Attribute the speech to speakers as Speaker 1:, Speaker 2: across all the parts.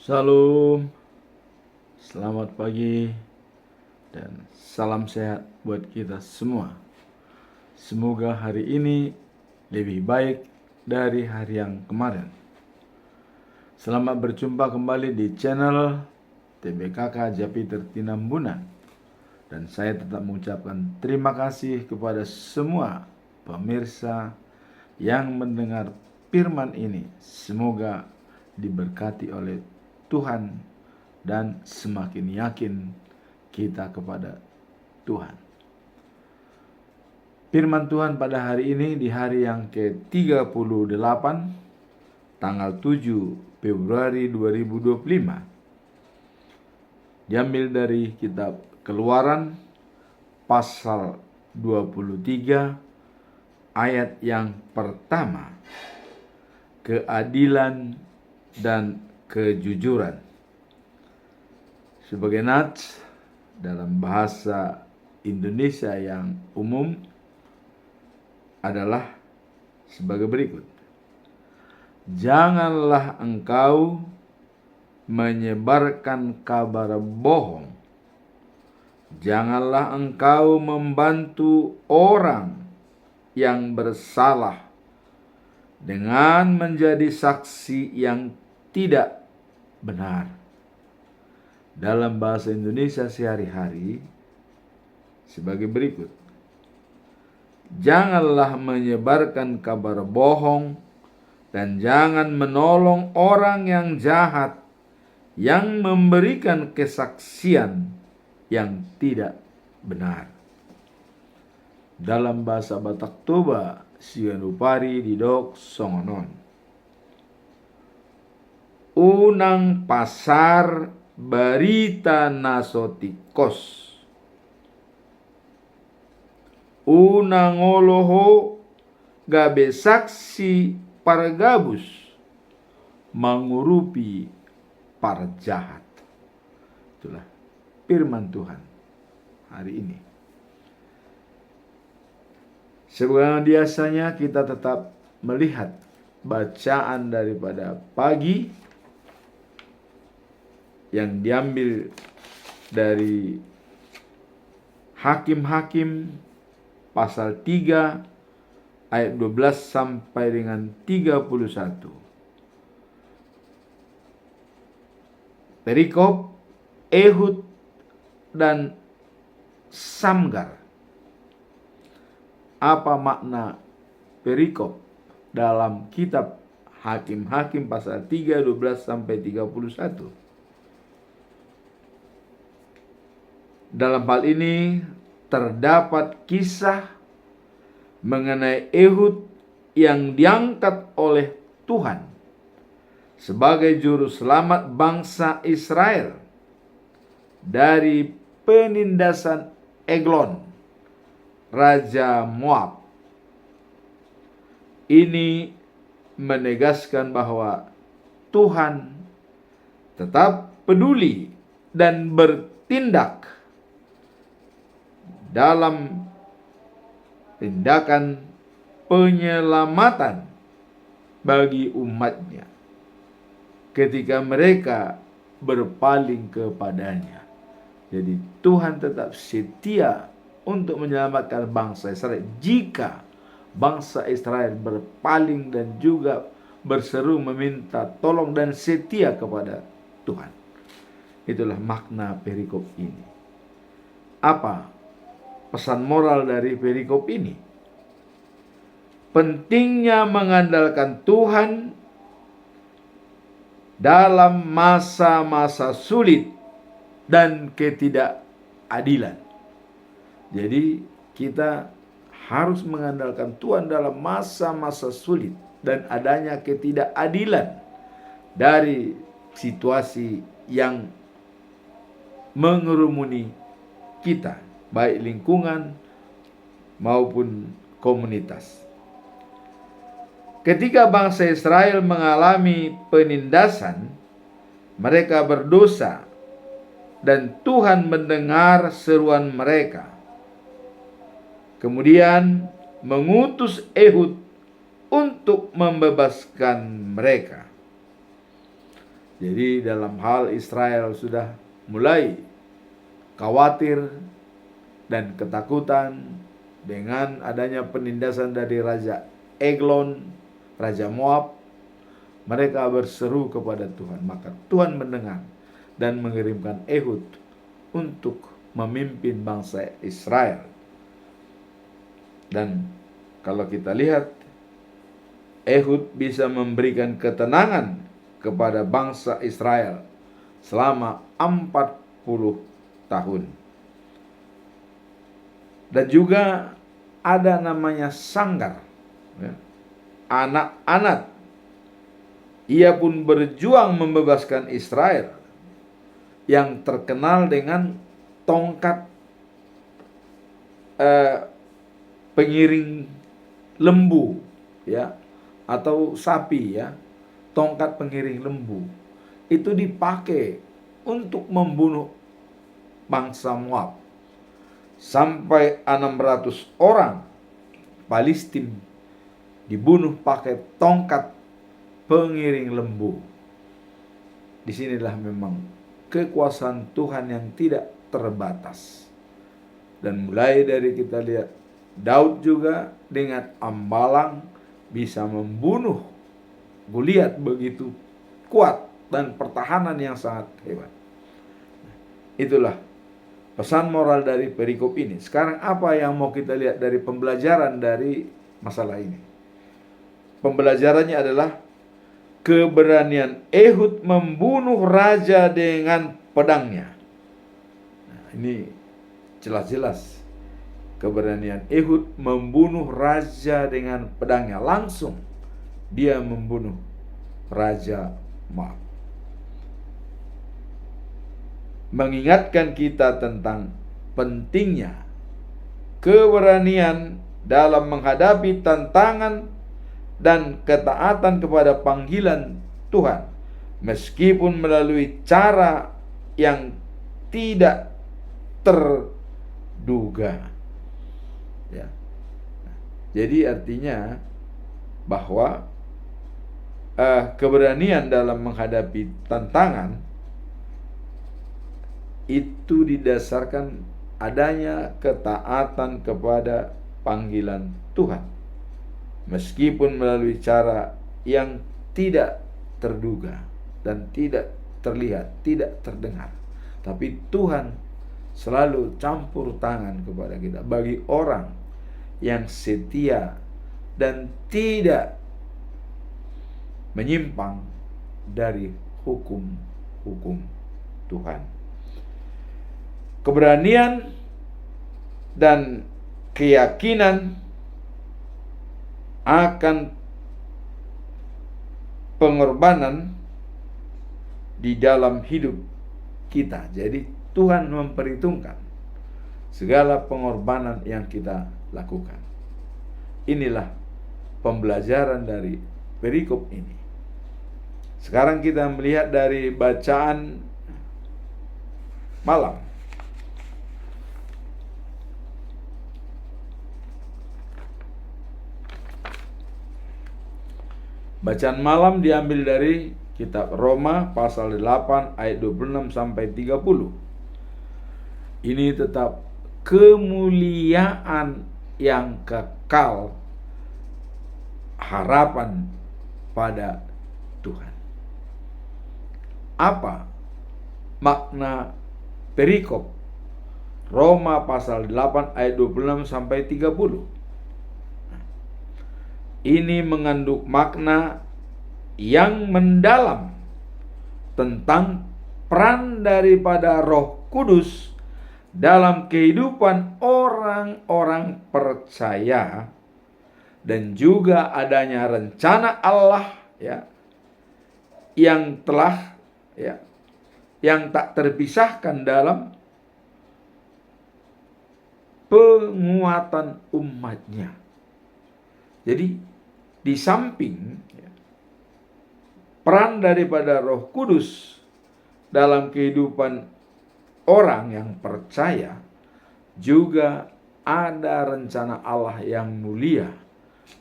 Speaker 1: Salam, selamat pagi, dan salam sehat buat kita semua. Semoga hari ini lebih baik dari hari yang kemarin. Selamat berjumpa kembali di channel TBKK Japiter Tinambunan. Dan saya tetap mengucapkan terima kasih kepada semua pemirsa yang mendengar firman ini. Semoga diberkati oleh Tuhan dan semakin yakin kita kepada Tuhan. Firman Tuhan pada hari ini di hari yang ke-38 tanggal 7 Februari 2025 diambil dari kitab Keluaran pasal 23 ayat yang pertama, keadilan dan kejujuran. Sebagai nats dalam bahasa Indonesia yang umum adalah sebagai berikut. Janganlah engkau menyebarkan kabar bohong. Janganlah engkau membantu orang yang bersalah dengan menjadi saksi yang tidak benar. Dalam bahasa Indonesia sehari-hari sebagai berikut. Janganlah menyebarkan kabar bohong dan jangan menolong orang yang jahat yang memberikan kesaksian yang tidak benar. Dalam bahasa Batak Toba, Sianupari didok songonon. Unang pasar berita nasotikos. Unang oloho gabe saksi para gabus mengurupi para jahat. Itulah firman Tuhan hari ini. Sebagaimana biasanya kita tetap melihat bacaan daripada pagi yang diambil dari Hakim-Hakim pasal 3 ayat 12 sampai dengan 31. Perikop, Ehud, dan Samgar. Apa makna perikop dalam kitab Hakim-Hakim pasal 3, 12 sampai 31? Dalam hal ini terdapat kisah mengenai Ehud yang diangkat oleh Tuhan sebagai juru selamat bangsa Israel dari penindasan Eglon, Raja Moab. Ini menegaskan bahwa Tuhan tetap peduli dan bertindak dalam tindakan penyelamatan bagi umatnya ketika mereka berpaling kepadanya. Jadi Tuhan tetap setia untuk menyelamatkan bangsa Israel jika bangsa Israel berpaling dan juga berseru meminta tolong dan setia kepada Tuhan. Itulah makna perikop ini. Apa pesan moral dari perikop ini? Pentingnya mengandalkan Tuhan dalam masa-masa sulit dan ketidakadilan. Jadi kita harus mengandalkan Tuhan dalam masa-masa sulit dan adanya ketidakadilan dari situasi yang mengerumuni kita, baik lingkungan maupun komunitas. Ketika bangsa Israel mengalami penindasan, mereka berdosa dan Tuhan mendengar seruan mereka. Kemudian mengutus Ehud untuk membebaskan mereka. Jadi dalam hal Israel sudah mulai khawatir dan ketakutan dengan adanya penindasan dari Raja Eglon, Raja Moab. Mereka berseru kepada Tuhan, maka Tuhan mendengar dan mengirimkan Ehud untuk memimpin bangsa Israel. Dan kalau kita lihat, Ehud bisa memberikan ketenangan kepada bangsa Israel selama 40 tahun. Dan juga ada namanya Sanggar, ya, anak-anak. Ia pun berjuang membebaskan Israel yang terkenal dengan tongkat pengiring lembu, ya, atau sapi, ya, tongkat pengiring lembu. Itu dipakai untuk membunuh bangsa Moab. Sampai 600 orang Palestina dibunuh pakai tongkat pengiring lembu. Disinilah memang kekuasaan Tuhan yang tidak terbatas. Dan mulai dari kita lihat Daud juga dengan ambalang bisa membunuh Goliat begitu kuat dan pertahanan yang sangat hebat. Itulah pesan moral dari perikop ini. Sekarang apa yang mau kita lihat dari pembelajaran dari masalah ini? Pembelajarannya adalah keberanian Ehud membunuh raja dengan pedangnya. Nah, ini jelas-jelas keberanian Ehud membunuh raja dengan pedangnya. Langsung dia membunuh Raja Moab. Mengingatkan kita tentang pentingnya keberanian dalam menghadapi tantangan dan ketaatan kepada panggilan Tuhan, meskipun melalui cara yang tidak terduga. Ya. Jadi artinya bahwa keberanian dalam menghadapi tantangan itu didasarkan adanya ketaatan kepada panggilan Tuhan, meskipun melalui cara yang tidak terduga dan tidak terlihat, tidak terdengar. Tapi Tuhan selalu campur tangan kepada kita bagi orang yang setia dan tidak menyimpang dari hukum-hukum Tuhan. Keberanian dan keyakinan akan pengorbanan di dalam hidup kita. Jadi Tuhan memperhitungkan segala pengorbanan yang kita lakukan. Inilah pembelajaran dari perikop ini. Sekarang kita melihat dari bacaan malam. Bacaan malam diambil dari kitab Roma pasal 8 ayat 26 sampai 30. Ini tetap kemuliaan yang kekal, harapan pada Tuhan. Apa makna perikop Roma pasal 8 ayat 26 sampai 30? Ini mengandung makna yang mendalam tentang peran daripada Roh Kudus dalam kehidupan orang-orang percaya, dan juga adanya rencana Allah, ya, yang telah, ya, yang tak terpisahkan dalam penguatan umatnya. Jadi di samping, ya, peran daripada Roh Kudus dalam kehidupan orang yang percaya, juga ada rencana Allah yang mulia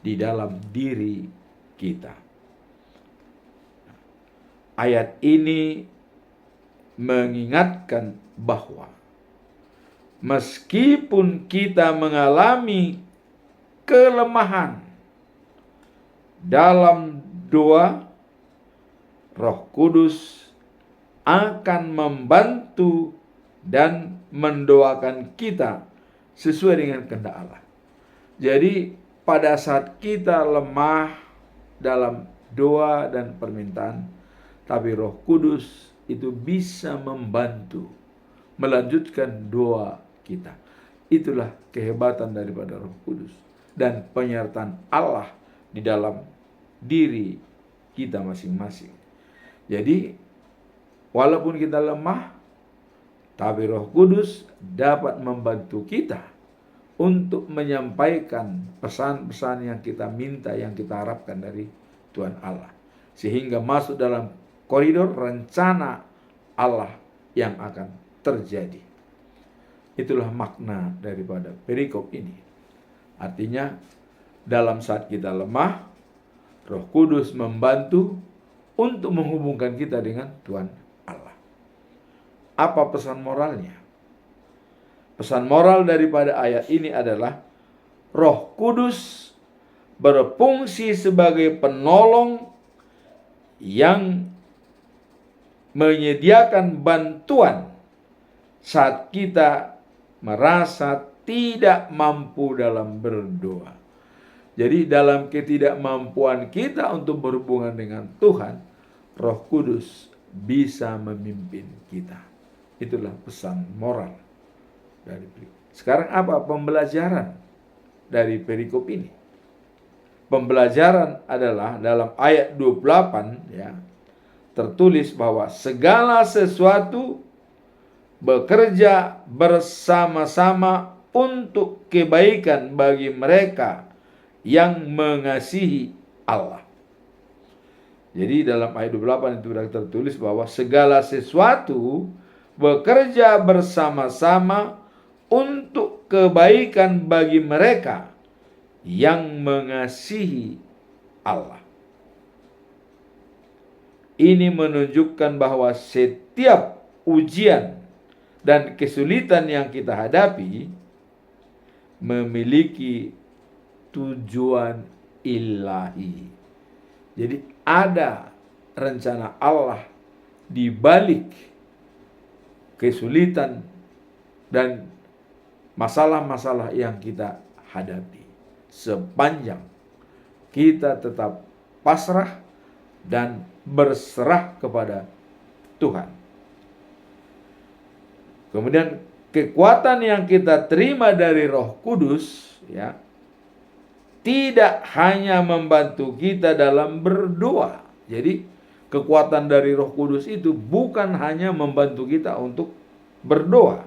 Speaker 1: di dalam diri kita. ayat ini mengingatkan bahwa meskipun kita mengalami kelemahan dalam doa, Roh Kudus akan membantu dan mendoakan kita sesuai dengan kehendak Allah. Jadi pada saat kita lemah dalam doa dan permintaan, tapi Roh Kudus itu bisa membantu melanjutkan doa kita. Itulah kehebatan daripada Roh Kudus dan penyertaan Allah di dalam diri kita masing-masing. Jadi walaupun kita lemah, tapi Roh Kudus dapat membantu kita untuk menyampaikan pesan-pesan yang kita minta, yang kita harapkan dari Tuhan Allah, sehingga masuk dalam koridor rencana Allah yang akan terjadi. Itulah makna daripada perikop ini. Artinya dalam saat kita lemah, Roh Kudus membantu untuk menghubungkan kita dengan Tuhan Allah. Apa pesan moralnya? Pesan moral daripada ayat ini adalah Roh Kudus berfungsi sebagai penolong yang menyediakan bantuan saat kita merasa tidak mampu dalam berdoa. Jadi dalam ketidakmampuan kita untuk berhubungan dengan Tuhan, Roh Kudus bisa memimpin kita. Itulah pesan moral dari perikop. Sekarang apa pembelajaran dari perikop ini? Pembelajaran adalah dalam ayat 28 ya, tertulis bahwa segala sesuatu bekerja bersama-sama untuk kebaikan bagi mereka yang mengasihi Allah. Jadi dalam ayat 28 itu sudah tertulis bahwa segala sesuatu bekerja bersama-sama untuk kebaikan bagi mereka yang mengasihi Allah. Ini menunjukkan bahwa setiap ujian dan kesulitan yang kita hadapi memiliki tujuan ilahi. Jadi ada rencana Allah di balik kesulitan dan masalah-masalah yang kita hadapi, sepanjang kita tetap pasrah dan berserah kepada Tuhan. Kemudian kekuatan yang kita terima dari Roh Kudus ya, tidak hanya membantu kita dalam berdoa. Jadi kekuatan dari Roh Kudus itu bukan hanya membantu kita untuk berdoa,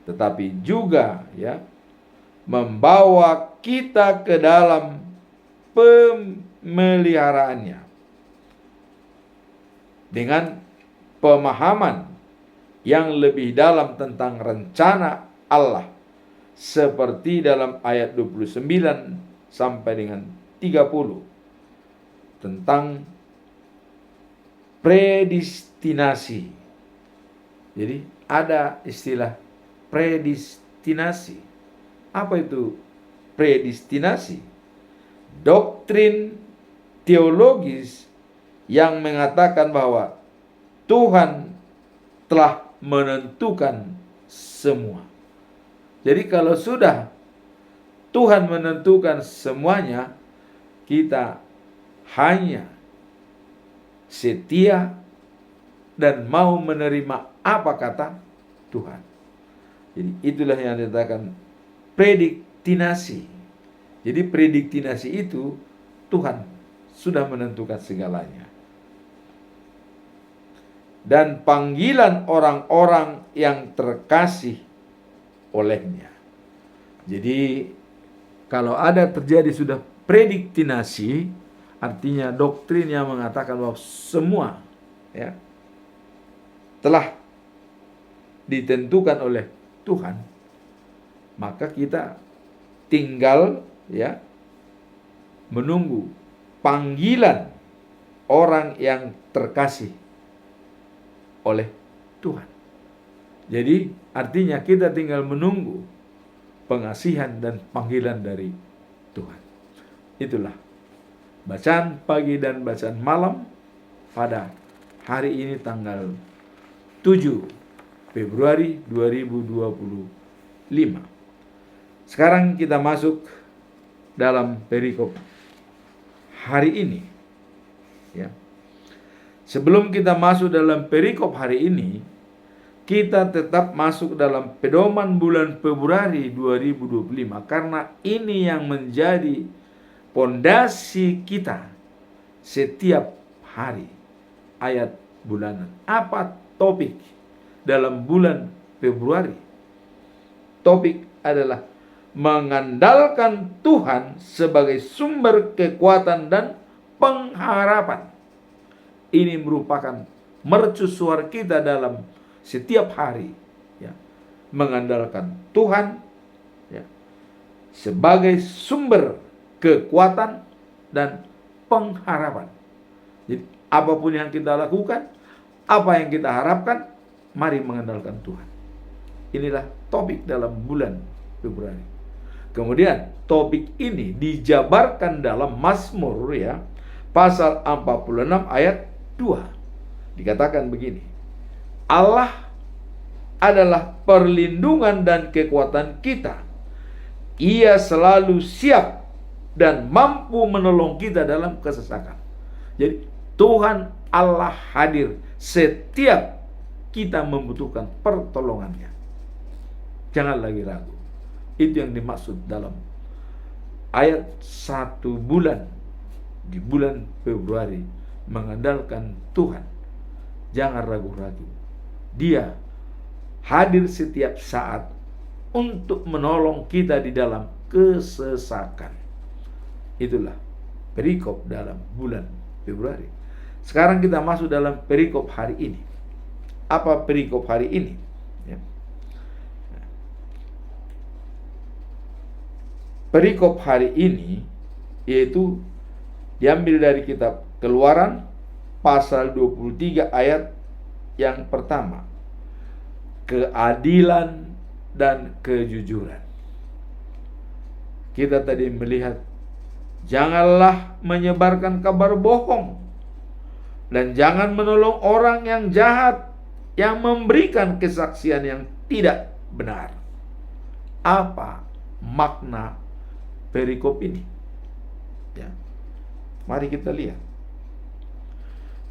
Speaker 1: tetapi juga ya membawa kita ke dalam pemeliharaannya dengan pemahaman yang lebih dalam tentang rencana Allah, seperti dalam ayat 29 sampai dengan 30 tentang predestinasi. Jadi ada istilah predestinasi. Apa itu predestinasi? Doktrin teologis yang mengatakan bahwa Tuhan telah menentukan semua. Jadi kalau sudah Tuhan menentukan semuanya, kita hanya setia dan mau menerima apa kata Tuhan. Jadi itulah yang dikatakan predestinasi. Jadi predestinasi itu Tuhan sudah menentukan segalanya. Dan panggilan orang-orang yang terkasih olehnya. Jadi kalau ada terjadi sudah predestinasi, artinya doktrin yang mengatakan bahwa semua ya telah ditentukan oleh Tuhan, maka kita tinggal ya menunggu panggilan orang yang terkasih oleh Tuhan. Jadi artinya kita tinggal menunggu pengasihan dan panggilan dari Tuhan. Itulah bacaan pagi dan bacaan malam pada hari ini tanggal 7 Februari 2025. Sekarang kita masuk dalam perikop hari ini. Ya. Sebelum kita masuk dalam perikop hari ini, kita tetap masuk dalam pedoman bulan Februari 2025 karena ini yang menjadi pondasi kita setiap hari. Ayat bulanan. Apa topik dalam bulan Februari? Topik adalah mengandalkan Tuhan sebagai sumber kekuatan dan pengharapan. Ini merupakan mercusuar kita dalam setiap hari, ya, mengandalkan Tuhan, ya, sebagai sumber kekuatan dan pengharapan. Jadi apapun yang kita lakukan, apa yang kita harapkan, mari mengandalkan Tuhan. Inilah topik dalam bulan Februari. Kemudian topik ini dijabarkan dalam Mazmur, ya, pasal 46 ayat 2. Dikatakan begini: Allah adalah perlindungan dan kekuatan kita. Ia selalu siap dan mampu menolong kita dalam kesesakan. Jadi Tuhan Allah hadir setiap kita membutuhkan pertolongannya. Jangan lagi ragu. Itu yang dimaksud dalam ayat 1 bulan di bulan Februari, mengandalkan Tuhan. Jangan ragu-ragu. Dia hadir setiap saat untuk menolong kita di dalam kesesakan. Itulah perikop dalam bulan Februari. Sekarang kita masuk dalam perikop hari ini. Apa perikop hari ini? Ya. Perikop hari ini yaitu diambil dari kitab Keluaran pasal 23 ayat yang pertama. Keadilan dan kejujuran. Kita tadi melihat, janganlah menyebarkan kabar bohong dan jangan menolong orang yang jahat yang memberikan kesaksian yang tidak benar. Apa makna perikop ini? Ya. Mari kita lihat.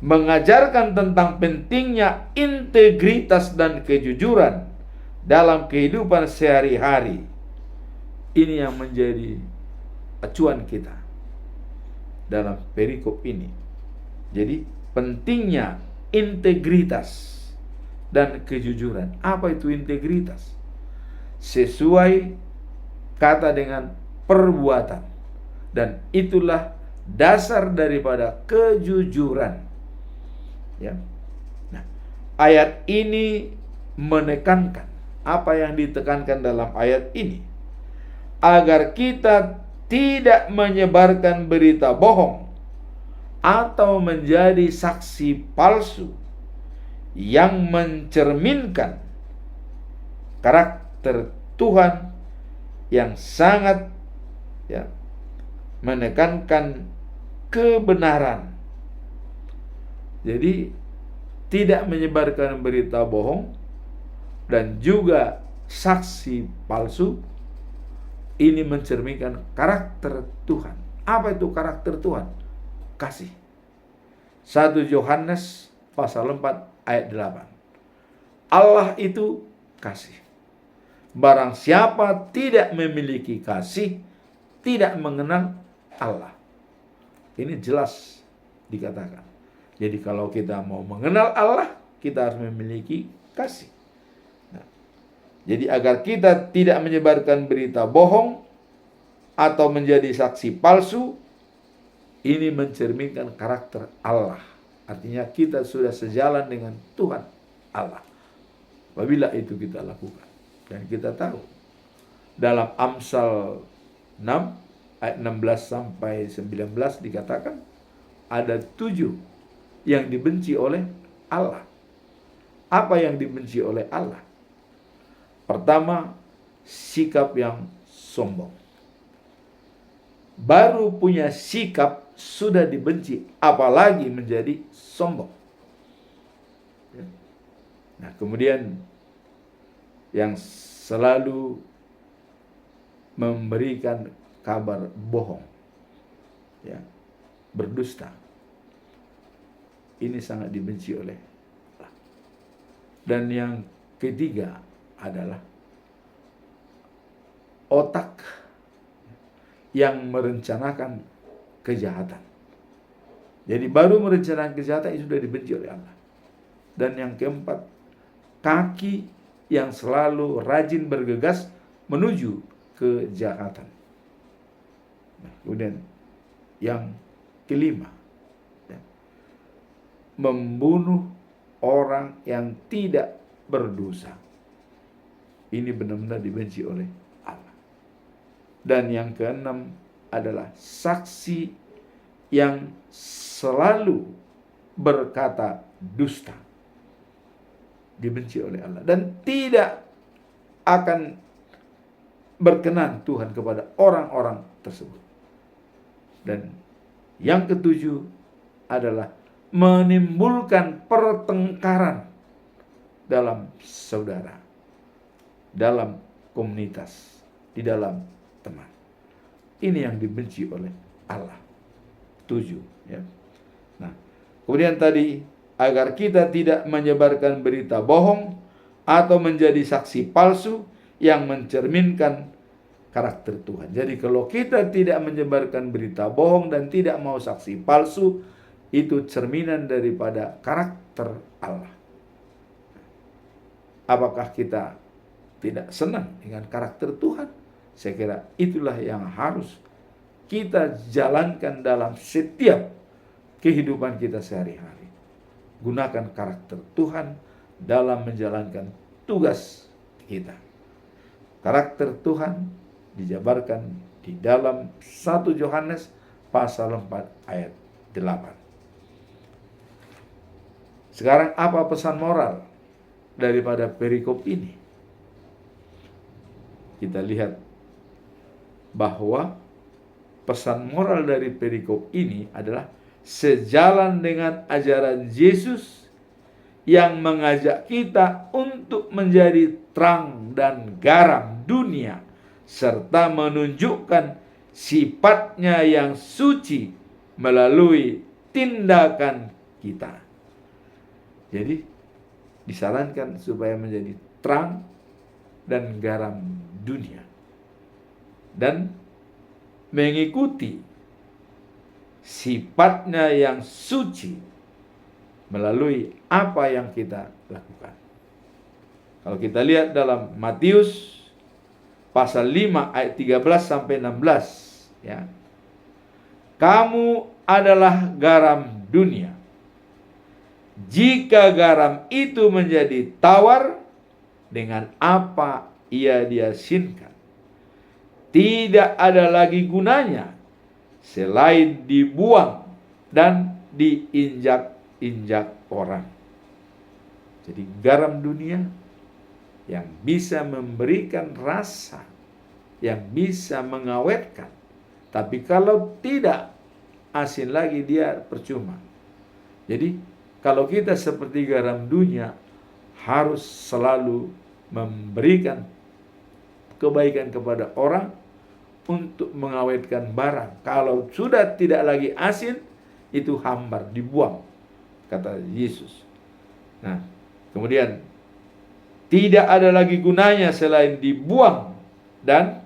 Speaker 1: Mengajarkan tentang pentingnya integritas dan kejujuran dalam kehidupan sehari-hari. Ini yang menjadi acuan kita dalam perikop ini. Jadi pentingnya integritas dan kejujuran. Apa itu integritas? Sesuai kata dengan perbuatan. Dan itulah dasar daripada kejujuran. Ya. Nah, ayat ini menekankan, apa yang ditekankan dalam ayat ini? Agar kita tidak menyebarkan berita bohong atau menjadi saksi palsu yang mencerminkan karakter Tuhan yang sangat, ya, menekankan kebenaran. Jadi tidak menyebarkan berita bohong dan juga saksi palsu. Ini mencerminkan karakter Tuhan. Apa itu karakter Tuhan? Kasih. 1 Yohanes pasal 4 ayat 8. Allah itu kasih. Barang siapa tidak memiliki kasih, tidak mengenal Allah. Ini jelas dikatakan. Jadi kalau kita mau mengenal Allah, kita harus memiliki kasih. Nah, jadi agar kita tidak menyebarkan berita bohong atau menjadi saksi palsu, ini mencerminkan karakter Allah. Artinya kita sudah sejalan dengan Tuhan Allah. Apabila itu kita lakukan. Dan kita tahu dalam Amsal 6 ayat 16 sampai 19 dikatakan ada 7 yang dibenci oleh Allah. Apa yang dibenci oleh Allah? Pertama, sikap yang sombong. Baru punya sikap sudah dibenci, apalagi menjadi sombong. Nah, kemudian yang selalu memberikan kabar bohong, ya, berdusta. Ini sangat dibenci oleh Allah. Dan yang ketiga adalah otak yang merencanakan kejahatan. Jadi baru merencanakan kejahatan itu sudah dibenci oleh Allah. Dan yang keempat, kaki yang selalu rajin bergegas menuju kejahatan. Nah, kemudian yang kelima, membunuh orang yang tidak berdosa. Ini benar-benar dibenci oleh Allah. Dan yang keenam adalah saksi yang selalu berkata dusta. Dibenci oleh Allah. Dan tidak akan berkenan Tuhan kepada orang-orang tersebut. Dan yang ketujuh adalah menimbulkan pertengkaran dalam saudara, dalam komunitas, di dalam teman. Ini yang dibenci oleh Allah. 7, ya. Nah, kemudian tadi, agar kita tidak menyebarkan berita bohong atau menjadi saksi palsu yang mencerminkan karakter Tuhan. Jadi kalau kita tidak menyebarkan berita bohong dan tidak mau saksi palsu, itu cerminan daripada karakter Allah. Apakah kita tidak senang dengan karakter Tuhan? Saya kira itulah yang harus kita jalankan dalam setiap kehidupan kita sehari-hari. Gunakan karakter Tuhan dalam menjalankan tugas kita. Karakter Tuhan dijabarkan di dalam 1 Yohanes pasal 4 ayat 8. Sekarang apa pesan moral daripada perikop ini? Kita lihat bahwa pesan moral dari perikop ini adalah sejalan dengan ajaran Yesus yang mengajak kita untuk menjadi terang dan garam dunia, serta menunjukkan sifatnya yang suci melalui tindakan kita. Jadi disarankan supaya menjadi terang dan garam dunia dan mengikuti sifatnya yang suci melalui apa yang kita lakukan. Kalau kita lihat dalam Matius pasal 5 ayat 13 sampai 16, ya. Kamu adalah garam dunia. Jika garam itu menjadi tawar, dengan apa ia diasinkan? Tidak ada lagi gunanya selain dibuang dan diinjak-injak orang. Jadi garam dunia yang bisa memberikan rasa, yang bisa mengawetkan. Tapi kalau tidak asin lagi, dia percuma. Jadi kalau kita seperti garam dunia, harus selalu memberikan kebaikan kepada orang untuk mengawetkan barang. Kalau sudah tidak lagi asin, itu hambar, dibuang, kata Yesus. Nah, kemudian tidak ada lagi gunanya selain dibuang dan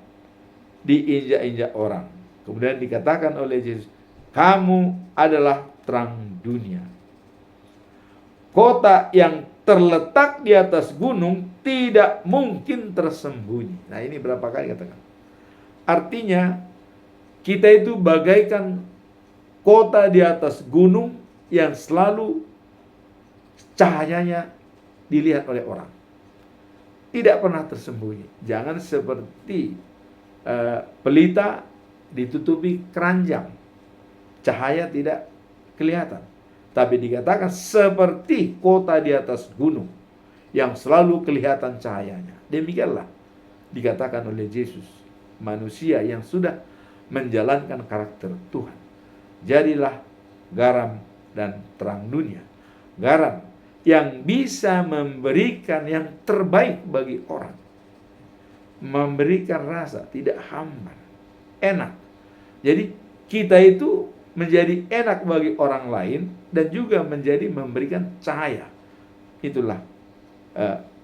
Speaker 1: diinjak-injak orang. Kemudian dikatakan oleh Yesus, kamu adalah terang dunia. Kota yang terletak di atas gunung tidak mungkin tersembunyi. Nah, ini berapa kali katakan. Artinya, kita itu bagaikan kota di atas gunung yang selalu cahayanya dilihat oleh orang. Tidak pernah tersembunyi. Jangan seperti pelita ditutupi keranjang. Cahaya tidak kelihatan. Tapi dikatakan seperti kota di atas gunung yang selalu kelihatan cahayanya. Demikianlah dikatakan oleh Yesus, manusia yang sudah menjalankan karakter Tuhan. Jadilah garam dan terang dunia. Garam yang bisa memberikan yang terbaik bagi orang. Memberikan rasa, tidak hambar, enak. Jadi kita itu menjadi enak bagi orang lain dan juga menjadi memberikan cahaya. Itulah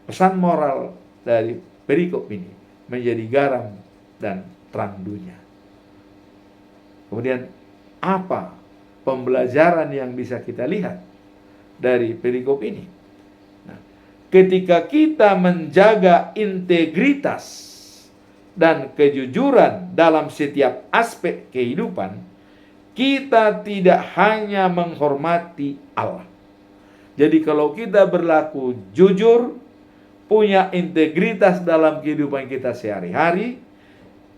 Speaker 1: pesan moral dari perikop ini, menjadi garam dan terang dunia. Kemudian apa pembelajaran yang bisa kita lihat dari perikop ini? Nah, ketika kita menjaga integritas dan kejujuran dalam setiap aspek kehidupan, kita tidak hanya menghormati Allah. Jadi kalau kita berlaku jujur, punya integritas dalam kehidupan kita sehari-hari,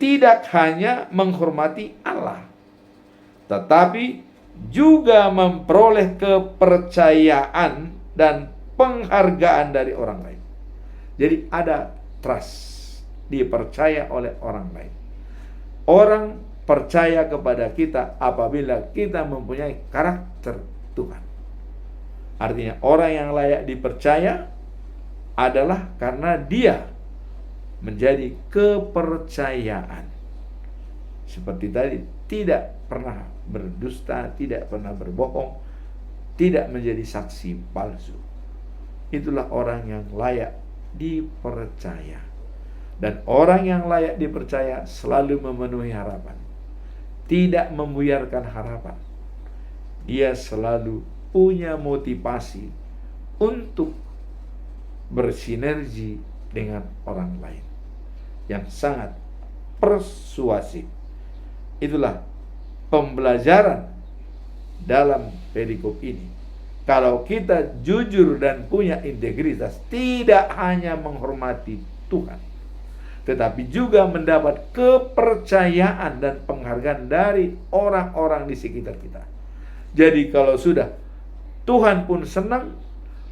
Speaker 1: tidak hanya menghormati Allah, tetapi juga memperoleh kepercayaan dan penghargaan dari orang lain. Jadi ada trust, dipercaya oleh orang lain. Orang percaya kepada kita apabila kita mempunyai karakter Tuhan. Artinya orang yang layak dipercaya adalah karena dia menjadi kepercayaan. Seperti tadi, tidak pernah berdusta, tidak pernah berbohong, tidak menjadi saksi palsu. Itulah orang yang layak dipercaya. Dan orang yang layak dipercaya selalu memenuhi harapan, tidak membuyarkan harapan. Dia selalu punya motivasi untuk bersinergi dengan orang lain yang sangat persuasif. Itulah pembelajaran dalam perikop ini. Kalau kita jujur dan punya integritas, tidak hanya menghormati Tuhan, tetapi juga mendapat kepercayaan dan penghargaan dari orang-orang di sekitar kita. Jadi kalau sudah, Tuhan pun senang,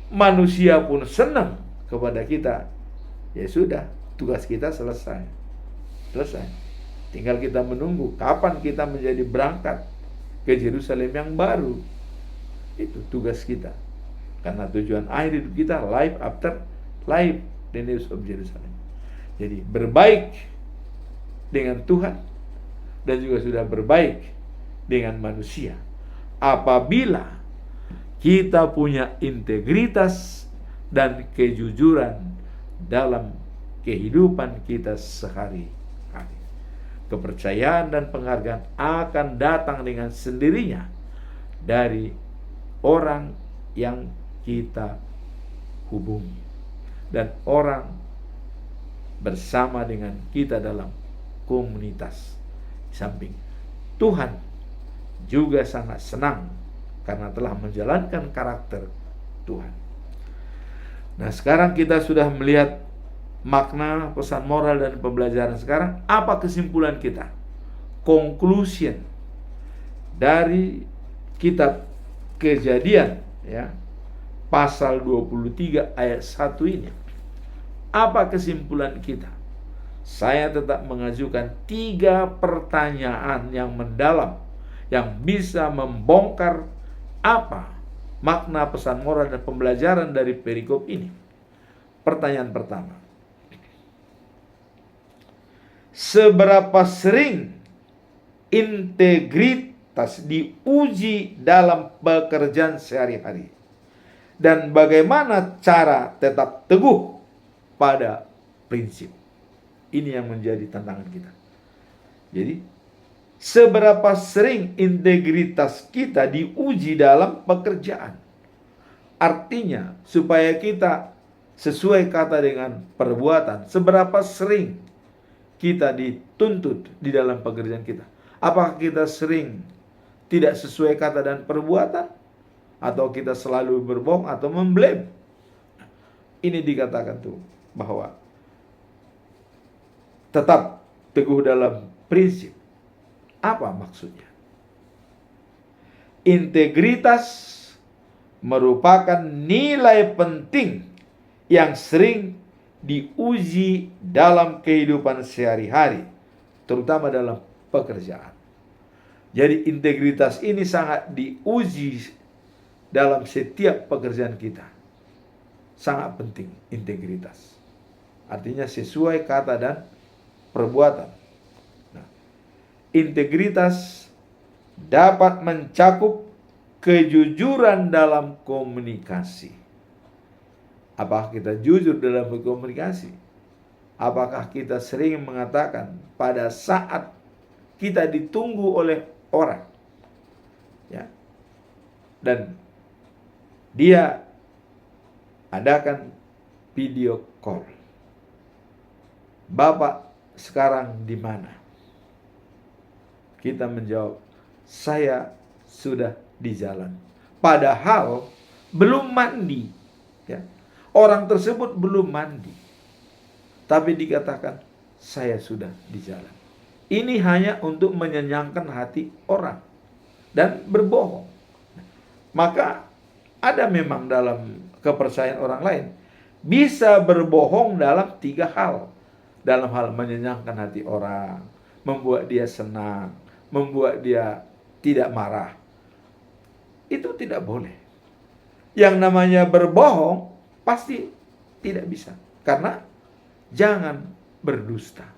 Speaker 1: manusia pun senang kepada kita, ya sudah, tugas kita selesai. Tinggal kita menunggu kapan kita menjadi berangkat ke Yerusalem yang baru. Itu tugas kita. Karena tujuan akhir hidup kita, life after life, the news of Jerusalem. Jadi berbaik dengan Tuhan dan juga sudah berbaik dengan manusia. Apabila kita punya integritas dan kejujuran dalam kehidupan kita sehari-hari, kepercayaan dan penghargaan akan datang dengan sendirinya dari orang yang kita hubungi dan orang bersama dengan kita dalam komunitas. Di samping Tuhan juga sangat senang karena telah menjalankan karakter Tuhan. Nah, sekarang kita sudah melihat makna pesan moral dan pembelajaran. Sekarang apa kesimpulan kita? Conclusion dari kitab Kejadian, ya, pasal 23 ayat 1 ini. Apa kesimpulan kita? Saya tetap mengajukan 3 pertanyaan yang mendalam yang bisa membongkar apa makna pesan moral dan pembelajaran dari perikop ini. Pertanyaan pertama, seberapa sering integritas diuji dalam pekerjaan sehari-hari, dan bagaimana cara tetap teguh pada prinsip? Ini yang menjadi tantangan kita. Jadi, seberapa sering integritas kita diuji dalam pekerjaan? Artinya, supaya kita sesuai kata dengan perbuatan, seberapa sering kita dituntut di dalam pekerjaan kita? Apakah kita sering tidak sesuai kata dan perbuatan? Atau kita selalu berbohong atau memblame? Ini dikatakan tuh bahwa tetap teguh dalam prinsip. Apa maksudnya? Integritas merupakan nilai penting yang sering diuji dalam kehidupan sehari-hari, terutama dalam pekerjaan. Jadi integritas ini sangat diuji dalam setiap pekerjaan kita. Sangat penting integritas. Artinya sesuai kata dan perbuatan. Nah, integritas dapat mencakup kejujuran dalam komunikasi. Apakah kita jujur dalam berkomunikasi? Apakah kita sering mengatakan pada saat kita ditunggu oleh orang, ya, dan dia adakan video call, Bapak sekarang di mana? Kita menjawab, saya sudah di jalan. Padahal belum mandi, ya. Orang tersebut belum mandi, tapi dikatakan saya sudah di jalan. Ini hanya untuk menyenangkan hati orang dan berbohong. Maka ada memang dalam kepercayaan orang lain bisa berbohong dalam 3 hal. Dalam hal menyenangkan hati orang, membuat dia senang, membuat dia tidak marah. Itu tidak boleh. Yang namanya berbohong pasti tidak bisa, karena jangan berdusta.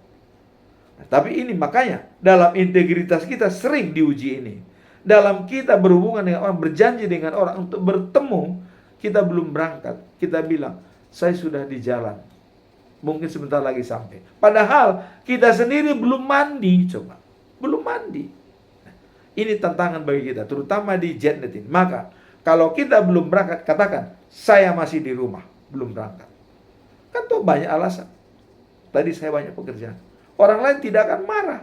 Speaker 1: Nah, tapi ini makanya dalam integritas kita sering diuji ini. Dalam kita berhubungan dengan orang, berjanji dengan orang untuk bertemu, kita belum berangkat, kita bilang, saya sudah di jalan, mungkin sebentar lagi sampai. Padahal kita sendiri belum mandi, coba. Belum mandi. Nah, ini tantangan bagi kita, terutama di JetNet ini. Maka, kalau kita belum berangkat, katakan, saya masih di rumah, belum berangkat. Kan tuh banyak alasan. Tadi saya banyak pekerjaan. Orang lain tidak akan marah.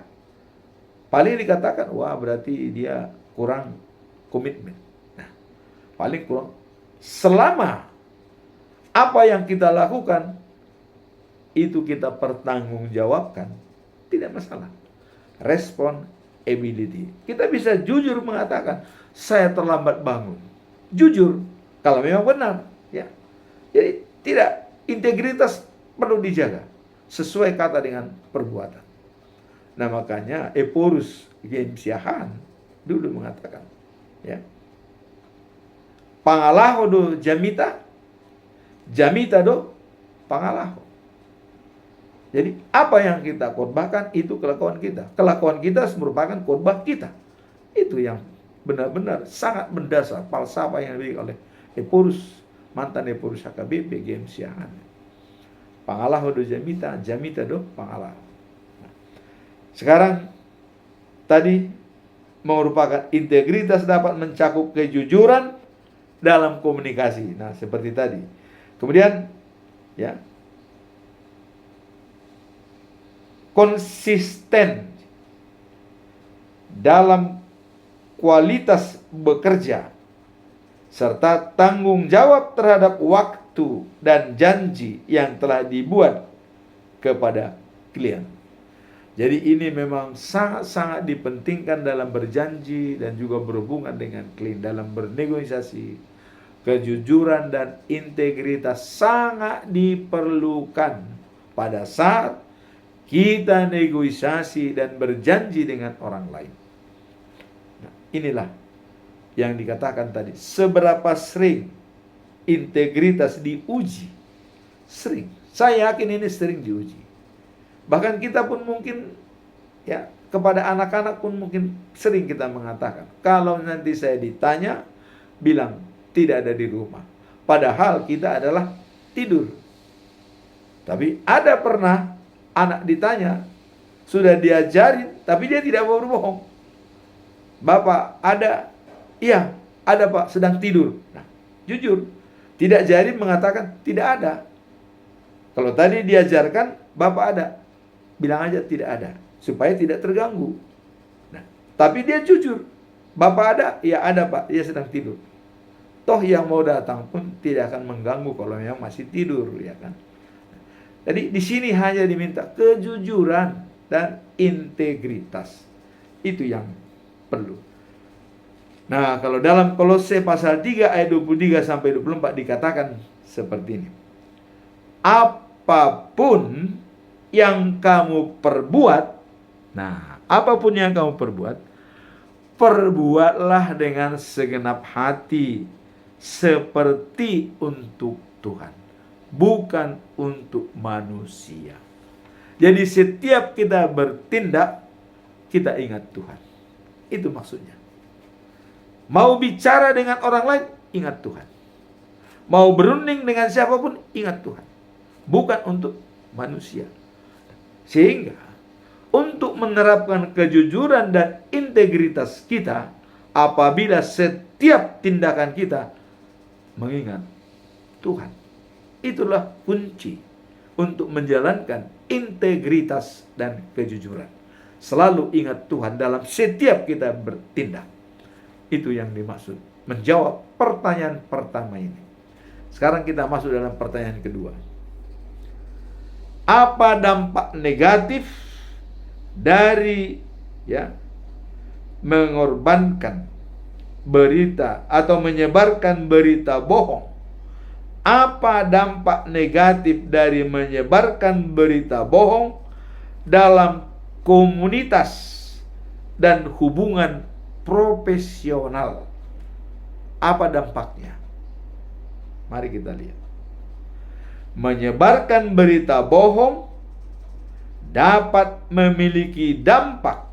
Speaker 1: Paling dikatakan, wah berarti dia kurang komitmen. Nah, paling kurang. Selama apa yang kita lakukan itu kita pertanggungjawabkan, tidak masalah. Responsibility. Kita bisa jujur mengatakan, saya terlambat bangun. Jujur, kalau memang benar, ya. Jadi tidak, integritas perlu dijaga sesuai kata dengan perbuatan. Nah, makanya Eporus Gemsiahan dulu mengatakan, ya, pangalaho do jamita, jamita do pangalaho. Jadi apa yang kita khotbahkan itu kelakuan kita. Kelakuan kita merupakan khotbah kita. Itu yang benar-benar sangat mendasar falsafah yang diberikan oleh Eporus, mantan Eporus HKBP Gemsiahan. Pangalaho do jamita, jamita do pangalaho. Nah, sekarang tadi merupakan integritas dapat mencakup kejujuran dalam komunikasi. Nah, seperti tadi. Kemudian, ya, konsisten dalam kualitas bekerja serta tanggung jawab terhadap waktu dan janji yang telah dibuat kepada klien. Jadi ini memang sangat-sangat dipentingkan dalam berjanji dan juga berhubungan dengan klien, dalam bernegosiasi. Kejujuran dan integritas sangat diperlukan pada saat kita negosiasi dan berjanji dengan orang lain. Nah, inilah yang dikatakan tadi, seberapa sering integritas diuji. Sering. Saya yakin ini sering diuji. Bahkan kita pun mungkin, ya, kepada anak-anak pun mungkin sering kita mengatakan, kalau nanti saya ditanya, bilang tidak ada di rumah. Padahal kita adalah tidur. Tapi ada pernah anak ditanya, sudah diajarin, tapi dia tidak mau berbohong. Bapak ada? Iya, ada Pak, sedang tidur. Nah, jujur, tidak jadi mengatakan tidak ada. Kalau tadi diajarkan, Bapak ada, bilang aja tidak ada, supaya tidak terganggu. Nah, tapi dia jujur, Bapak ada? Ya ada Pak, dia sedang tidur. Toh yang mau datang pun tidak akan mengganggu kalau memang masih tidur, ya kan? Jadi di sini hanya diminta kejujuran dan integritas. Itu yang perlu. Nah, kalau dalam Kolose pasal 3 ayat 23 sampai 24 dikatakan seperti ini. Apapun yang kamu perbuat, nah, apapun yang kamu perbuat, perbuatlah dengan segenap hati, seperti untuk Tuhan, bukan untuk manusia. Jadi setiap kita bertindak, kita ingat Tuhan. Itu maksudnya. Mau bicara dengan orang lain, ingat Tuhan. Mau berunding dengan siapapun, ingat Tuhan. Bukan untuk manusia. Sehingga untuk menerapkan kejujuran dan integritas kita, apabila setiap tindakan kita mengingat Tuhan. Itulah kunci untuk menjalankan integritas dan kejujuran. Selalu ingat Tuhan dalam setiap kita bertindak. Itu yang dimaksud menjawab pertanyaan pertama ini. Sekarang kita masuk dalam pertanyaan kedua. Apa dampak negatif dari mengorbankan berita atau menyebarkan berita bohong? Apa dampak negatif dari menyebarkan berita bohong dalam komunitas dan hubungan profesional? Apa dampaknya? Mari kita lihat. Menyebarkan berita bohong dapat memiliki dampak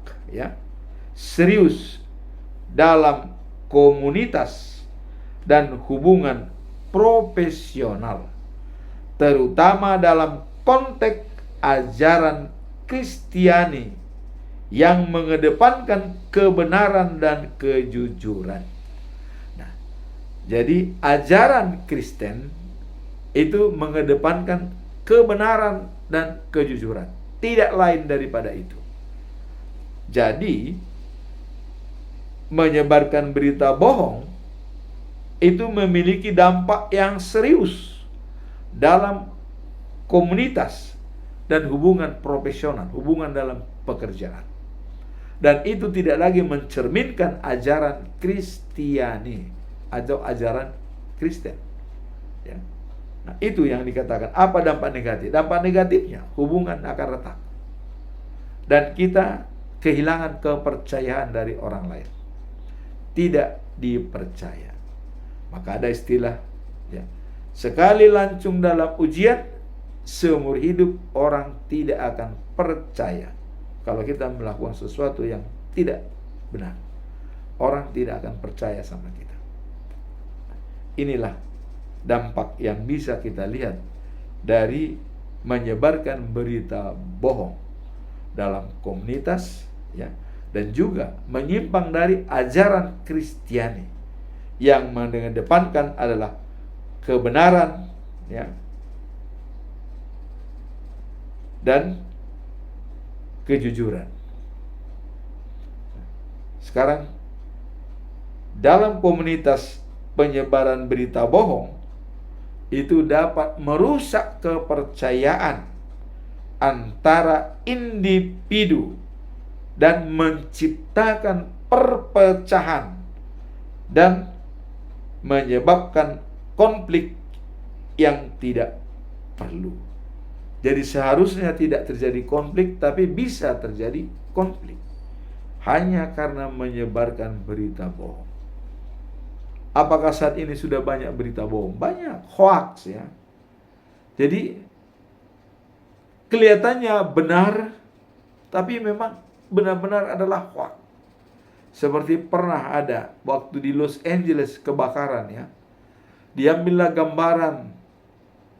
Speaker 1: serius dalam komunitas dan hubungan profesional, terutama dalam konteks ajaran Kristiani yang mengedepankan kebenaran dan kejujuran. Nah, jadi ajaran Kristen itu mengedepankan kebenaran dan kejujuran, tidak lain daripada itu. Jadi menyebarkan berita bohong itu memiliki dampak yang serius dalam komunitas dan hubungan profesional, hubungan dalam pekerjaan. Dan itu tidak lagi mencerminkan ajaran Kristiani atau ajaran Kristen. Ya. Nah, itu yang dikatakan. Apa dampak negatif? Dampak negatifnya, hubungan akan retak. Dan kita kehilangan kepercayaan dari orang lain. Tidak dipercaya. Maka ada istilah, sekali lancung dalam ujian, seumur hidup orang tidak akan percaya. Kalau kita melakukan sesuatu yang tidak benar, orang tidak akan percaya sama kita. Inilah dampak yang bisa kita lihat dari menyebarkan berita bohong dalam komunitas, dan juga menyimpang dari ajaran Kristiani yang mengedepankan adalah kebenaran, dan kejujuran. Sekarang dalam komunitas penyebaran berita bohong itu dapat merusak kepercayaan antara individu dan menciptakan perpecahan dan menyebabkan konflik yang tidak perlu. Jadi seharusnya tidak terjadi konflik, tapi bisa terjadi konflik hanya karena menyebarkan berita bohong. Apakah saat ini sudah banyak berita bohong? Banyak, hoax ya. Jadi kelihatannya benar, tapi memang benar-benar adalah hoax. Seperti pernah ada waktu di Los Angeles kebakaran ya. Diambillah gambaran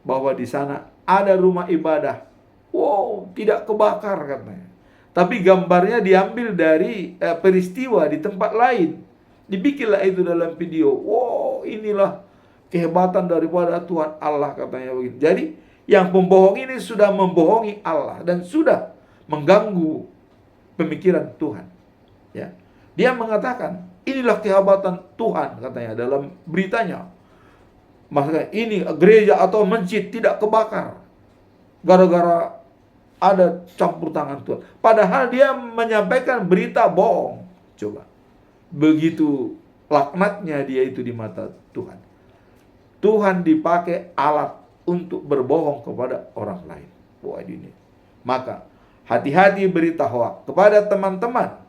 Speaker 1: bahwa di sana ada rumah ibadah. Wow, tidak kebakar katanya. Tapi gambarnya diambil dari peristiwa di tempat lain. Dibikinlah itu dalam video. Wow, inilah kehebatan daripada Tuhan Allah katanya begitu. Jadi yang pembohong ini sudah membohongi Allah dan sudah mengganggu pemikiran Tuhan. Ya. Dia mengatakan, inilah kehebatan Tuhan katanya dalam beritanya. Maksudnya ini gereja atau masjid tidak kebakar gara-gara ada campur tangan Tuhan. Padahal dia menyampaikan berita bohong. Coba. Begitu laknatnya dia itu di mata Tuhan. Tuhan dipakai alat untuk berbohong kepada orang lain. Wah, ini. Maka hati-hati berita hoak. Kepada teman-teman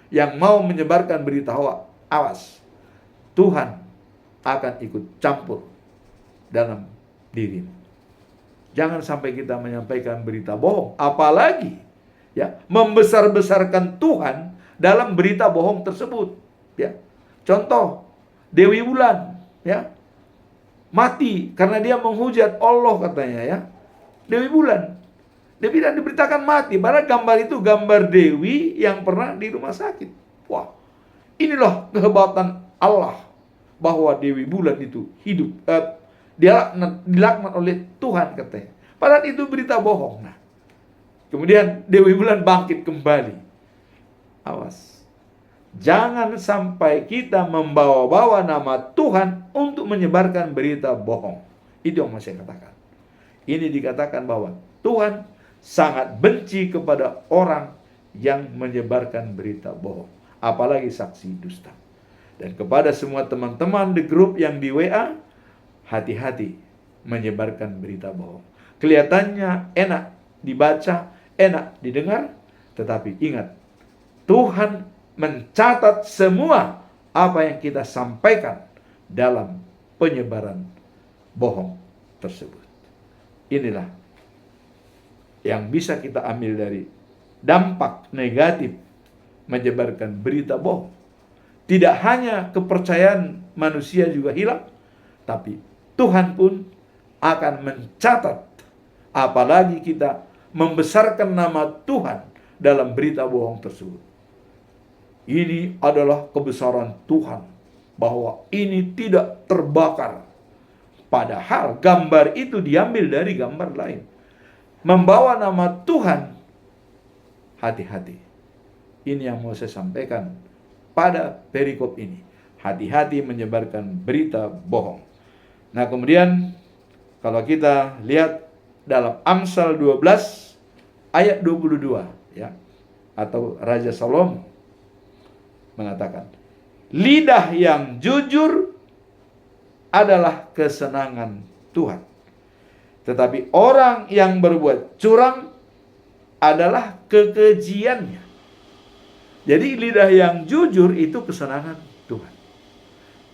Speaker 1: yang mau menyebarkan berita hoak, awas. Tuhan akan ikut campur dalam dirimu. Jangan sampai kita menyampaikan berita bohong, apalagi ya membesar-besarkan Tuhan dalam berita bohong tersebut. Ya, contoh Dewi Wulan, ya mati karena dia menghujat Allah katanya ya. Dewi Wulan, dia tidak diberitakan mati, padahal gambar itu gambar Dewi yang pernah di rumah sakit. Wah, inilah kehebatan Allah bahwa Dewi Wulan itu hidup. Dia dilaknat oleh Tuhan katanya. Padahal itu berita bohong. Nah, kemudian Dewi Wulan bangkit kembali. Awas. Jangan sampai kita membawa-bawa nama Tuhan untuk menyebarkan berita bohong. Itu yang mau saya katakan. Ini dikatakan bahwa Tuhan sangat benci kepada orang yang menyebarkan berita bohong. Apalagi saksi dusta. Dan kepada semua teman-teman di grup yang di WA, hati-hati menyebarkan berita bohong. Kelihatannya enak dibaca, enak didengar, tetapi ingat, Tuhan mencatat semua apa yang kita sampaikan dalam penyebaran bohong tersebut. Inilah yang bisa kita ambil dari dampak negatif menyebarkan berita bohong. Tidak hanya kepercayaan manusia juga hilang, tapi Tuhan pun akan mencatat, apalagi kita membesarkan nama Tuhan dalam berita bohong tersebut. Ini adalah kebesaran Tuhan, bahwa ini tidak terbakar. Padahal gambar itu diambil dari gambar lain. Membawa nama Tuhan, hati-hati. Ini yang mau saya sampaikan pada perikop ini. Hati-hati menyebarkan berita bohong. Nah, kemudian kalau kita lihat dalam Amsal 12 ayat 22 ya, atau Raja Salomo mengatakan, lidah yang jujur adalah kesenangan Tuhan, tetapi orang yang berbuat curang adalah kekejiannya. Jadi lidah yang jujur itu kesenangan Tuhan.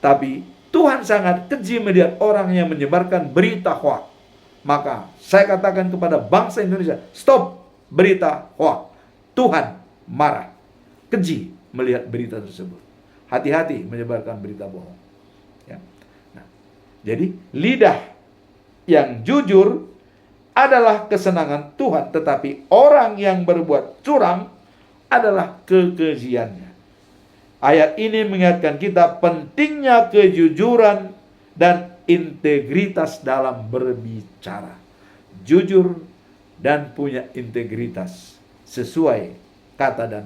Speaker 1: Tapi Tuhan sangat keji melihat orang yang menyebarkan berita hoak. Maka saya katakan kepada bangsa Indonesia, stop berita hoak. Tuhan marah, keji melihat berita tersebut. Hati-hati menyebarkan berita bohong. Ya. Nah, jadi lidah yang jujur adalah kesenangan Tuhan, tetapi orang yang berbuat curang adalah kekejiannya. Ayat ini mengingatkan kita pentingnya kejujuran dan integritas dalam berbicara. Jujur dan punya integritas sesuai kata dan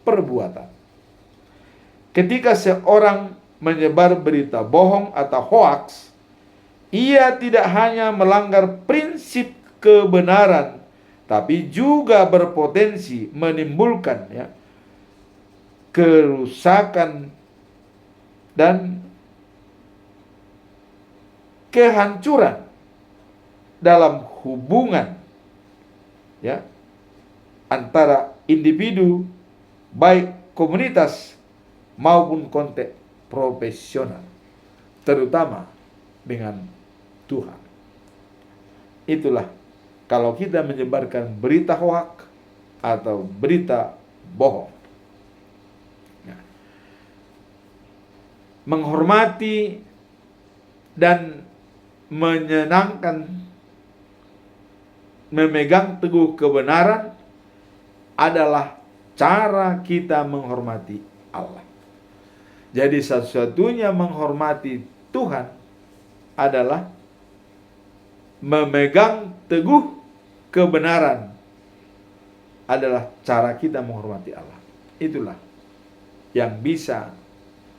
Speaker 1: perbuatan. Ketika seorang menyebar berita bohong atau hoaks, ia tidak hanya melanggar prinsip kebenaran, tapi juga berpotensi menimbulkan kerusakan dan kehancuran dalam hubungan antara individu, baik komunitas maupun konteks profesional, terutama dengan Tuhan. Itulah kalau kita menyebarkan berita hoak atau berita bohong. Menghormati dan menyenangkan, memegang teguh kebenaran adalah cara kita menghormati Allah. Jadi satu-satunya menghormati Tuhan adalah memegang teguh kebenaran, adalah cara kita menghormati Allah. Itulah yang bisa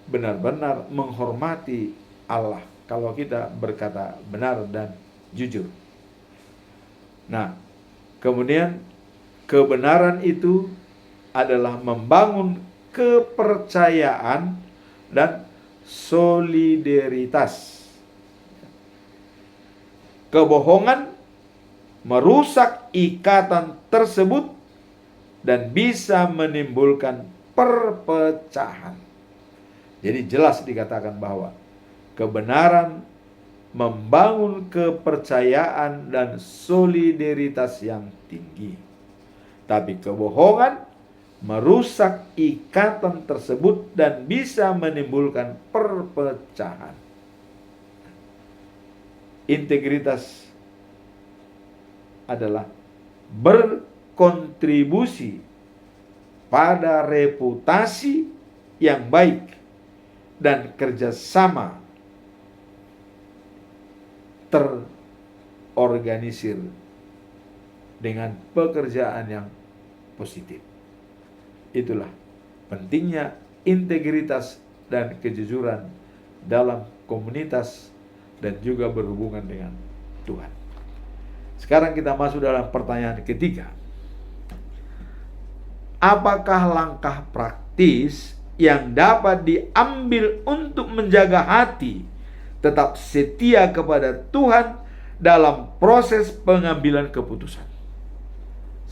Speaker 1: benar-benar menghormati Allah kalau kita berkata benar dan jujur. Nah, kemudian kebenaran itu adalah membangun kepercayaan dan solidaritas. Kebohongan merusak ikatan tersebut dan bisa menimbulkan perpecahan. Jadi jelas dikatakan bahwa kebenaran membangun kepercayaan dan solidaritas yang tinggi. Tapi kebohongan merusak ikatan tersebut dan bisa menimbulkan perpecahan. Integritas adalah berkontribusi pada reputasi yang baik dan kerjasama terorganisir dengan pekerjaan yang positif. Itulah pentingnya integritas dan kejujuran dalam komunitas dan juga berhubungan dengan Tuhan. Sekarang kita masuk dalam pertanyaan ketiga. Apakah langkah praktis yang dapat diambil untuk menjaga hati tetap setia kepada Tuhan dalam proses pengambilan keputusan?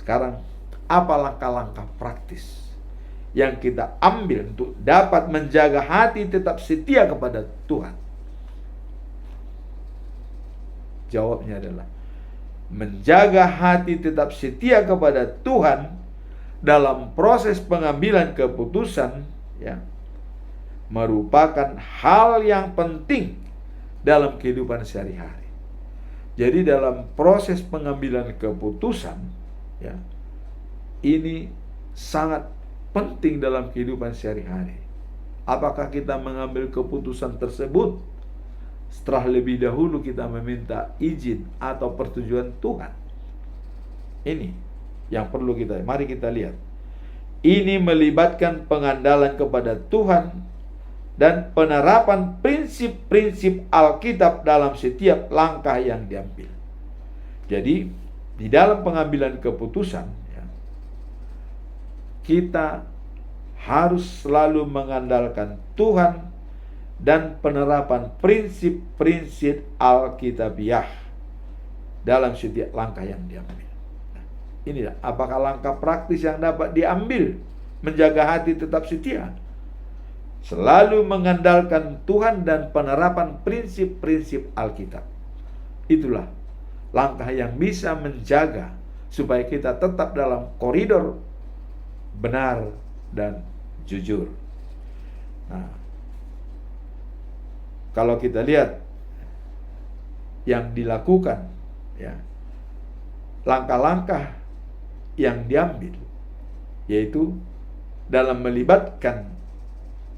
Speaker 1: Sekarang, apa langkah-langkah praktis yang kita ambil untuk dapat menjaga hati tetap setia kepada Tuhan? Jawabnya adalah menjaga hati tetap setia kepada Tuhan dalam proses pengambilan keputusan, ya, merupakan hal yang penting dalam kehidupan sehari-hari. Jadi dalam proses pengambilan keputusan, ya, ini sangat penting dalam kehidupan sehari-hari. Apakah kita mengambil keputusan tersebut setelah lebih dahulu kita meminta izin atau persetujuan Tuhan? Ini yang perlu mari kita lihat. Ini melibatkan pengandalan kepada Tuhan dan penerapan prinsip-prinsip Alkitab dalam setiap langkah yang diambil. Jadi di dalam pengambilan keputusan, ya, kita harus selalu mengandalkan Tuhan dan penerapan prinsip-prinsip Alkitabiah dalam setiap langkah yang diambil. Nah, inilah apakah langkah praktis yang dapat diambil menjaga hati tetap setia. Selalu mengandalkan Tuhan dan penerapan prinsip-prinsip Alkitab. Itulah langkah yang bisa menjaga supaya kita tetap dalam koridor benar dan jujur. Nah, kalau kita lihat yang dilakukan, ya, langkah-langkah yang diambil, yaitu dalam melibatkan,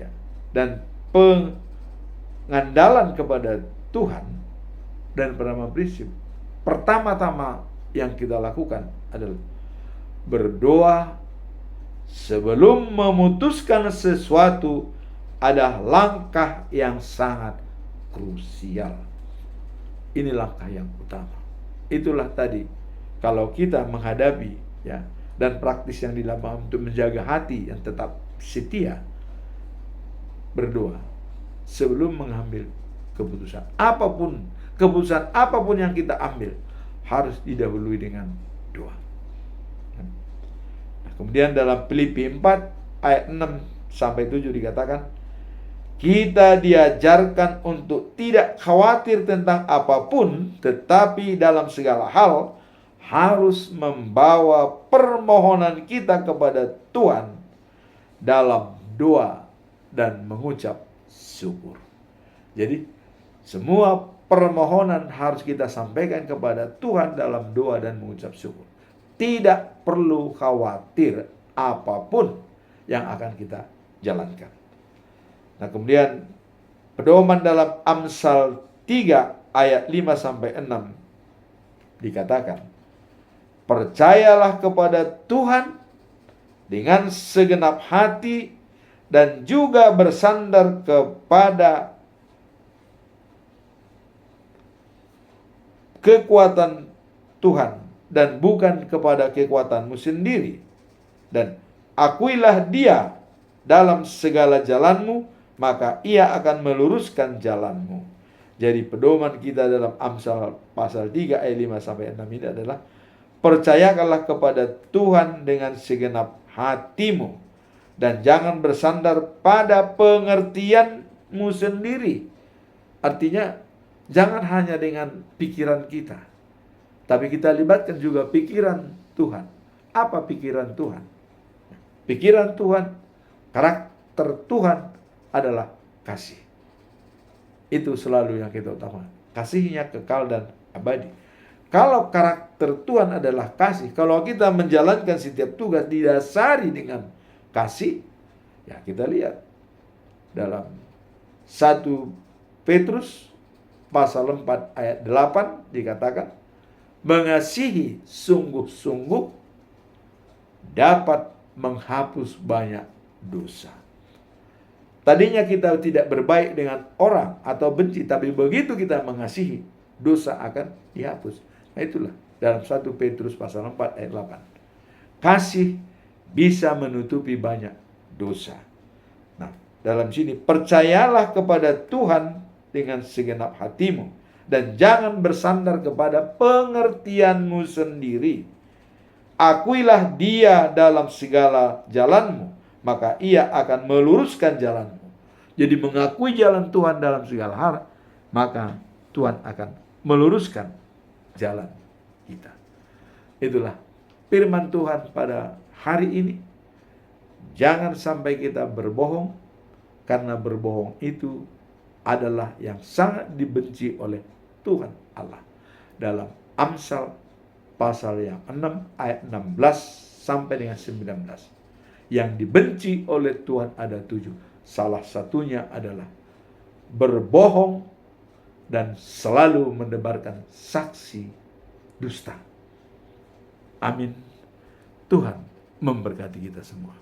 Speaker 1: ya, dan pengandalan kepada Tuhan dan penerapan prinsip. Pertama-tama yang kita lakukan adalah berdoa sebelum memutuskan sesuatu. Ada langkah yang sangat krusial. Ini langkah yang utama. Itulah tadi, kalau kita menghadapi, ya, dan praktis yang dilakukan untuk menjaga hati yang tetap setia, berdoa sebelum mengambil keputusan. Keputusan apapun yang kita ambil harus didahului dengan doa. Nah, kemudian dalam Filipi 4 ayat 6 sampai 7 dikatakan, kita diajarkan untuk tidak khawatir tentang apapun, tetapi dalam segala hal harus membawa permohonan kita kepada Tuhan dalam doa dan mengucap syukur. Jadi semua permohonan harus kita sampaikan kepada Tuhan dalam doa dan mengucap syukur. Tidak perlu khawatir apapun yang akan kita jalankan. Nah, kemudian pedoman dalam Amsal 3 ayat 5 sampai 6 dikatakan, percayalah kepada Tuhan dengan segenap hati dan juga bersandar kepada kekuatan Tuhan dan bukan kepada kekuatanmu sendiri, dan akuilah Dia dalam segala jalanmu maka Ia akan meluruskan jalanmu. Jadi pedoman kita dalam Amsal pasal 3 ayat 5 sampai 6 ini adalah percayakanlah kepada Tuhan dengan segenap hatimu dan jangan bersandar pada pengertianmu sendiri. Artinya jangan hanya dengan pikiran kita, tapi kita libatkan juga pikiran Tuhan. Apa pikiran Tuhan? Pikiran Tuhan, karakter Tuhan adalah kasih. Itu selalu yang kita utamakan. Kasihnya kekal dan abadi. Kalau karakter Tuhan adalah kasih, kalau kita menjalankan setiap tugas didasari dengan kasih, ya kita lihat dalam 1 Petrus pasal 4 ayat 8 dikatakan, mengasihi sungguh-sungguh dapat menghapus banyak dosa. Tadinya kita tidak berbaik dengan orang atau benci, tapi begitu kita mengasihi, dosa akan dihapus. Nah itulah dalam 1 Petrus pasal 4 ayat 8. Kasih bisa menutupi banyak dosa. Nah, dalam sini percayalah kepada Tuhan dengan segenap hatimu dan jangan bersandar kepada pengertianmu sendiri. Akuilah Dia dalam segala jalanmu, maka Ia akan meluruskan jalanmu. Jadi mengakui jalan Tuhan dalam segala hal, maka Tuhan akan meluruskan jalan kita. Itulah firman Tuhan pada hari ini. Jangan sampai kita berbohong, karena berbohong itu adalah yang sangat dibenci oleh Tuhan Allah. Dalam Amsal pasal yang 6 ayat 16 sampai dengan 19. Yang dibenci oleh Tuhan ada 7. Salah satunya adalah berbohong dan selalu menebarkan saksi dusta. Amin. Tuhan memberkati kita semua.